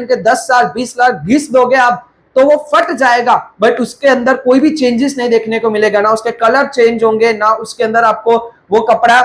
के 10 साल 20 साल घिस दोगे आप तो वो फट जाएगा, बट उसके अंदर कोई भी चेंजेस नहीं देखने को मिलेगा, ना उसके कलर चेंज होंगे, ना उसके अंदर आपको वो कपड़ा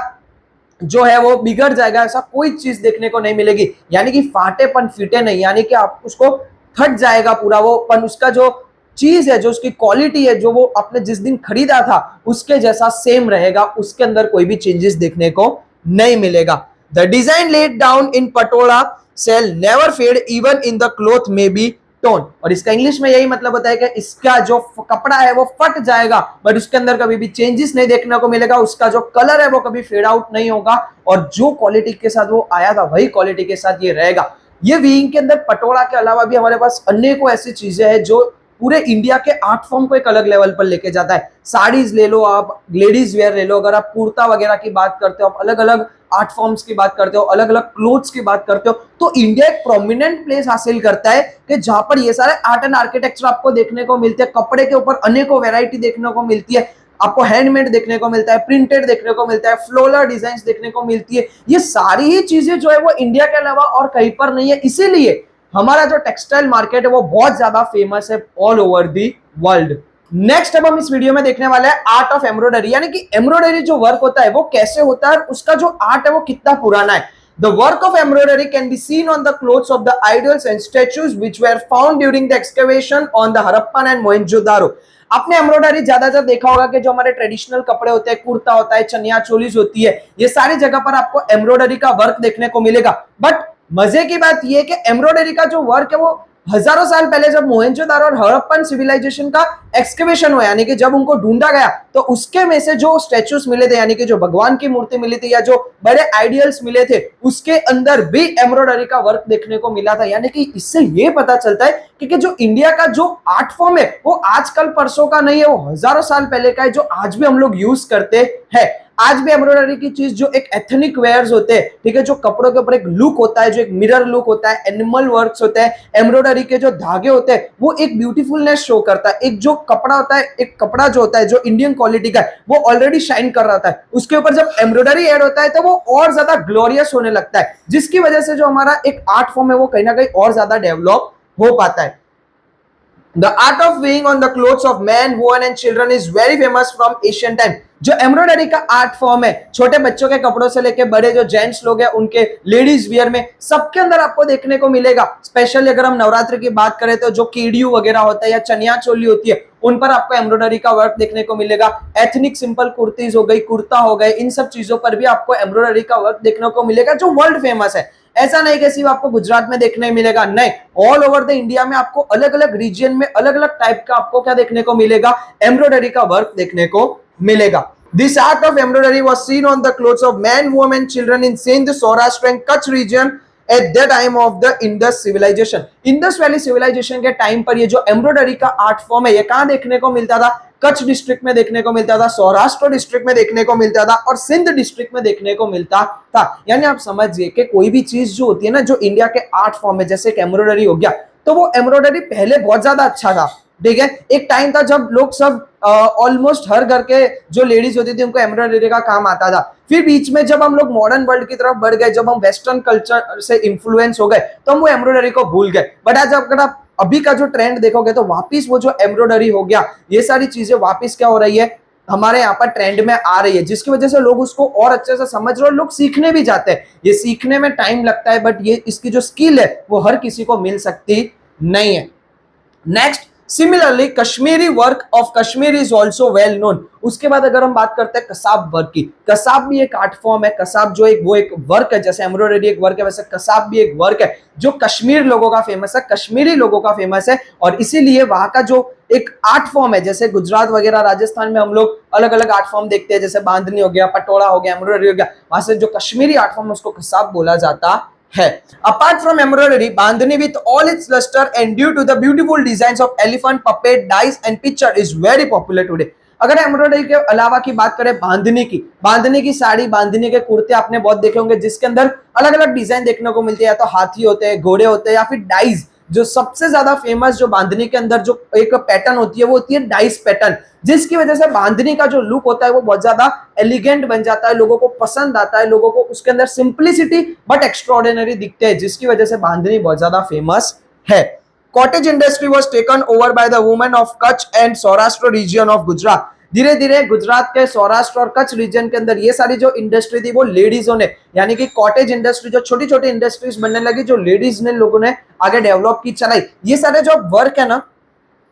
जो है वो बिगड़ जाएगा, ऐसा कोई चीज देखने को नहीं मिलेगी। यानी कि फाटेपन फीटे नहीं, यानी कि आप उसको फट जाएगा पूरा वो पन, उसका जो चीज है, जो उसकी क्वालिटी है, जो वो आपने जिस दिन खरीदा था उसके जैसा सेम रहेगा, उसके अंदर कोई भी चेंजेस देखने को नहीं मिलेगा। The design laid down in patola sell never fade even in the cloth may be torn, और इसका इंग्लिश में यही मतलब होता है कि इसका जो कपड़ा है वो फट जाएगा बट उसके अंदर कभी भी चेंजेस नहीं देखने को मिलेगा, उसका जो कलर है वो कभी फेड आउट नहीं होगा, और जो क्वालिटी के साथ वो आया था वही क्वालिटी के साथ ये रहेगा। ये वीइंग के अंदर पटोला के अलावा भी हमारे पास अनेकों ऐसी चीजें हैं जो पूरे इंडिया के आर्ट फॉर्म को एक अलग लेवल पर लेके जाता है। साड़ीज ले लो, आप लेडीज वेयर ले लो, अगर आप कुर्ता वगैरह की बात करते हो, आप अलग अलग आर्ट फॉर्म्स की बात करते हो, अलग अलग क्लोथ्स की बात करते हो, तो इंडिया एक प्रोमिनेंट प्लेस हासिल करता है कि जहां पर ये सारे आर्ट एंड आर्किटेक्चर आपको देखने को मिलते हैं। कपड़े के ऊपर अनेकों वैरायटी देखने को मिलती है, आपको हैंडमेड देखने को मिलता है, प्रिंटेड देखने को मिलता है, फ्लोरल डिजाइन देखने को मिलती है। ये सारी ही चीजें जो है वो इंडिया के अलावा और कहीं पर नहीं है, इसीलिए हमारा जो टेक्सटाइल मार्केट है वो बहुत ज्यादा फेमस है all over the world. Next अब हम इस वीडियो में देखने वाले हैं आर्ट ऑफ एम्ब्रॉयडरी, यानी कि एम्ब्रॉयडरी जो वर्क होता है वो कैसे होता है, उसका जो आर्ट है वो कितना पुराना है। The work of embroidery can be seen on the clothes of the idols and statues which were found during the excavation on the Harappan and Mohenjo-daro। आपने एम्ब्रॉयडरी ज्यादातर देखा होगा कि जो हमारे ट्रेडिशनल कपड़े होते हैं, कुर्ता होता है, चनिया चोलीज होती है, ये सारी जगह पर आपको एम्ब्रॉयडरी का वर्क देखने को मिलेगा। बट मजे की बात यह है कि एम्ब्रॉयडरी का जो वर्क है वो हजारों साल पहले जब मोहेंजोदारो और हड़प्पन सिविलाइजेशन का एक्सकेवेशन हुआ, यानी कि जब उनको ढूंढा गया तो उसके में से जो स्टैचूज मिले थे, यानी कि जो भगवान की मूर्ति मिली थी या जो बड़े आइडियल्स मिले थे, उसके अंदर भी एम्ब्रॉयडरी का वर्क देखने को मिला था। यानी कि इससे ये पता चलता है कि जो इंडिया का जो आर्ट फॉर्म है वो आजकल परसों का नहीं है, वो हजारों साल पहले का है, जो आज भी हम लोग यूज करते हैं। आज भी एम्ब्रॉयडरी की चीज जो एक एथनिक वेयर्स होते हैं, ठीक है, जो कपड़ों के ऊपर एक लुक होता है, जो एक मिरर लुक होता है, एनिमल वर्क्स होते हैं, एम्ब्रॉयडरी के जो धागे होते हैं वो एक ब्यूटीफुलनेस शो करता है। एक जो कपड़ा होता है, एक कपड़ा जो होता है जो इंडियन क्वालिटी का है वो ऑलरेडी शाइन कर रहा था, उसके ऊपर जब एम्ब्रॉयडरी ऐड होता है तो वो और ज्यादा ग्लोरियस होने लगता है, जिसकी वजह से जो हमारा एक आर्ट फॉर्म है वो कहीं ना कहीं और ज्यादा डेवलप हो पाता है। The art of weaving on the clothes of men, women and children is very famous from ancient time। जो एम्ब्रॉयडरी का आर्ट फॉर्म है, छोटे बच्चों के कपड़ों से लेके बड़े जो जेंट्स लोग हैं उनके लेडीज वियर में सबके अंदर आपको देखने को मिलेगा। स्पेशली अगर हम नवरात्र की बात करें तो जो कीड़ियों वगैरह होता है या चनिया चोली होती है उन पर आपको एम्ब्रॉयडरी का वर्क देखने को मिलेगा। एथनिक सिंपल कुर्तीज हो गई, कुर्ता हो गए, इन सब चीजों पर भी आपको एम्ब्रॉयडरी का वर्क देखने को मिलेगा जो वर्ल्ड फेमस है। ऐसा नहीं कि सिर्फ आपको गुजरात में देखने मिलेगा, नहीं, ऑल ओवर द इंडिया में आपको अलग अलग रीजन में अलग अलग टाइप का आपको क्या देखने को मिलेगा, एम्ब्रॉयडरी का वर्क देखने को मिलेगा। This art of embroidery was scene on the clothes of men, women, children in Sindh, Saurashtra and Kutch region at the time of the Indus civilization। Indus valley civilization के time पर ये जो embroidery का art form है ये कहां देखने को मिलता था? कच्छ डिस्ट्रिक्ट में देखने को मिलता था, सौराष्ट्र डिस्ट्रिक्ट में देखने को मिलता था और सिंध डिस्ट्रिक्ट में देखने को मिलता था। यानी आप समझिए कि कोई भी चीज जो होती है ना, जो इंडिया के आर्ट फॉर्म है, जैसे कि एम्ब्रॉयडरी हो गया, तो वो एम्ब्रॉयडरी पहले बहुत ज्यादा अच्छा था, ठीक है। एक टाइम था जब लोग सब ऑलमोस्ट हर घर के जो लेडीज होती थी उनको एम्ब्रॉयडरी का काम आता था। फिर बीच में जब हम लोग मॉडर्न वर्ल्ड की तरफ बढ़ गए, जब हम वेस्टर्न कल्चर से इन्फ्लुएंस हो गए, तो हम वो एम्ब्रॉयडरी को भूल गए। बट आज अगर आप अभी का जो ट्रेंड देखोगे तो वापिस वो जो एम्ब्रॉयडरी हो गया, ये सारी चीजें वापिस क्या हो रही है, हमारे यहाँ पर ट्रेंड में आ रही है, जिसकी वजह से लोग उसको और अच्छे से समझ रहे हैं और लोग सीखने भी जाते हैं। ये सीखने में टाइम लगता है, बट ये इसकी जो स्किल है वो हर किसी को मिल सकती नहीं है। Next, similarly Kashmiri work of Kashmir is also well known. उसके बाद अगर हम बात करते हैं कसाब वर्क की, कसाब भी एक आर्ट फॉर्म है। कसाब जो एक वो एक वर्क है, जैसे एम्ब्रॉयडरी एक वर्क है वैसे कसाब भी एक वर्क है जो कश्मीर लोगों का फेमस है, कश्मीरी लोगों का फेमस है। और इसीलिए वहां का जो एक आर्ट फॉर्म है, जैसे गुजरात वगैरह राजस्थान में हम लोग अलग अलग आर्ट फॉर्म देखते हैं, जैसे बांधनी हो गया, पटोला हो गया, एम्ब्रॉयडरी हो गया, वहां से जो कश्मीरी आर्ट फॉर्म उसको कसाब बोला जाता है। Apart from embroidery, Bandhani with all its luster and due to the beautiful designs of elephant, puppet, dice and picture is very popular today. अगर एम्ब्रॉयडरी के अलावा की बात करें बांधनी की साड़ी, बांधनी के कुर्ते आपने बहुत देखे होंगे, जिसके अंदर अलग अलग डिजाइन देखने को मिलती है, या तो हाथी होते हैं, घोड़े होते हैं, या फिर डाइज। जो सबसे ज्यादा फेमस जो बांधनी के अंदर जो एक पैटर्न होती है वो होती है डाइस पैटर्न, जिसकी वजह से बांधनी का जो लुक होता है वो बहुत ज्यादा एलिगेंट बन जाता है, लोगों को पसंद आता है, लोगों को उसके अंदर सिंप्लिसिटी बट एक्स्ट्राऑर्डिनरी दिखते हैं, जिसकी वजह से बांधनी बहुत ज्यादा फेमस है। Cottage industry was taken over by the women of Kutch and Saurashtra region of Gujarat. धीरे धीरे गुजरात के सौराष्ट्र और कच्छ रीजन के अंदर ये सारी जो इंडस्ट्री थी वो लेडीजों ने, यानी कि कॉटेज इंडस्ट्री जो छोटी छोटी इंडस्ट्रीज बनने लगी, जो लेडीज ने लोगों ने आगे डेवलप की, चलाई। ये सारे जो वर्क है ना,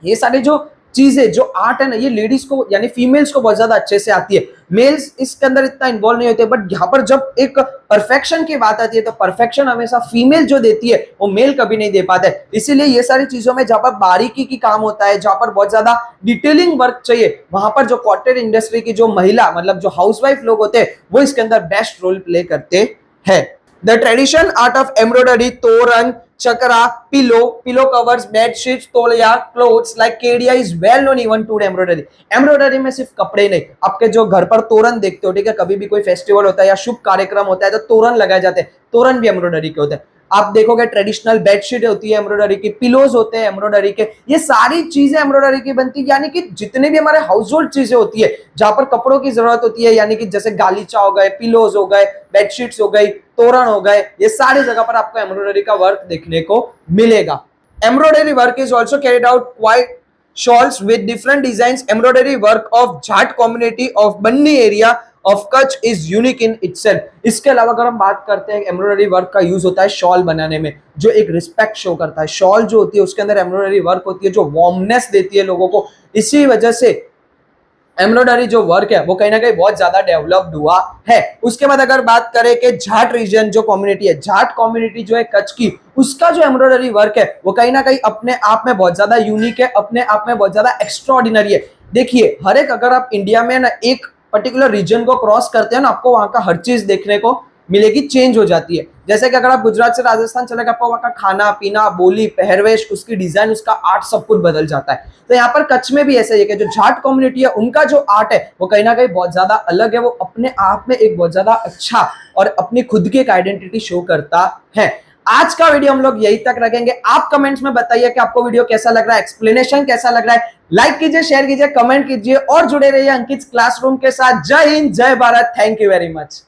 ये सारी जो चीजें जो आर्ट है ना, ये लेडीज को यानी फीमेल्स को बहुत ज्यादा अच्छे से आती है। मेल्स इसके अंदर इतना इन्वॉल्व नहीं होते, बट यहाँ पर जब एक परफेक्शन की बात आती है तो परफेक्शन हमेशा फीमेल जो देती है वो मेल कभी नहीं दे पाता है। इसीलिए ये सारी चीजों में जहां पर बारीकी की काम होता है, जहां पर बहुत ज्यादा डिटेलिंग वर्क चाहिए, वहां पर जो कॉटेज इंडस्ट्री की जो महिला मतलब जो हाउसवाइफ लोग होते हैं वो इसके अंदर बेस्ट रोल प्ले करते हैं। The tradition art of embroidery, तोरण, chakra, pillow covers, bed sheets, तौलिया, clothes like Kedia is well known even today embroidery। Embroidery में सिर्फ कपड़े नहीं, आपके जो घर पर तोरण देखते हो, ठीक है, कभी भी कोई फेस्टिवल होता है या शुभ कार्यक्रम होता है तो तोरण लगाए जाते हैं, तोरण भी एम्ब्रॉयडरी के होते हैं। आप देखोगे ट्रेडिशनल बेडशीट होती है एम्ब्रॉयडरी की, पिलोज होते हैं एम्ब्रॉयडरी के, ये सारी चीजें एम्ब्रॉयडरी की बनती है। यानी कि जितने भी हमारे हाउस होल्ड चीजें होती है जहां पर कपड़ों की जरूरत होती है, यानी कि जैसे गालीचा हो गए, पिलोज हो गए, बेडशीट्स हो गई, तोरण हो गए, ये सारी जगह पर आपको एम्ब्रॉयडरी का वर्क देखने को मिलेगा। Embroidery work is also carried out quite shawls with different designs। Embroidery work of Jat community of Banni area of Kutch is unique in itself। इसके अलावा अगर हम बात करते हैं एम्ब्रॉयडरी वर्क का यूज होता है शॉल बनाने में, जो एक रिस्पेक्ट शो करता है। शॉल जो होती है उसके अंदर एम्ब्रॉयडरी वर्क होती है जो वार्मनेस देती है लोगों को। इसी वजह से एम्ब्रॉयडरी जो वर्क है वो कहीं ना कहीं बहुत ज्यादा डेवलप्ड हुआ है। उसके बाद अगर बात करें कि जाट रीजन जो कम्युनिटी है, जाट कम्युनिटी जो है कच्छ की, उसका जो एम्ब्रॉयडरी वर्क है वो कहीं ना कहीं अपने आप में बहुत ज्यादा यूनिक है, अपने आप में बहुत ज्यादा एक्स्ट्राऑर्डिनरी है। देखिए हर एक, अगर आप इंडिया में ना एक पर्टिकुलर रीजन को क्रॉस करते हैं ना, आपको वहां का हर चीज देखने को मिलेगी, चेंज हो जाती है। जैसे कि अगर आप गुजरात से राजस्थान चले गए, आपको वहां का खाना पीना, बोली, पहरवेश, उसकी डिजाइन, उसका आर्ट सब कुछ बदल जाता है। तो यहाँ पर कच्छ में भी ऐसा ही है कि जो जाट कम्युनिटी है उनका जो आर्ट है वो कहीं ना कहीं बहुत ज्यादा अलग है, वो अपने आप में एक बहुत ज्यादा अच्छा और अपनी खुद की एक आइडेंटिटी शो करता है। आज का वीडियो हम लोग यही तक रखेंगे। आप कमेंट्स में बताइए कि आपको वीडियो कैसा लग रहा है, एक्सप्लेनेशन कैसा लग रहा है। लाइक कीजिए, शेयर कीजिए, कमेंट कीजिए और जुड़े रहिए अंकित क्लासरूम के साथ। जय हिंद, जय Bharat, thank you very much.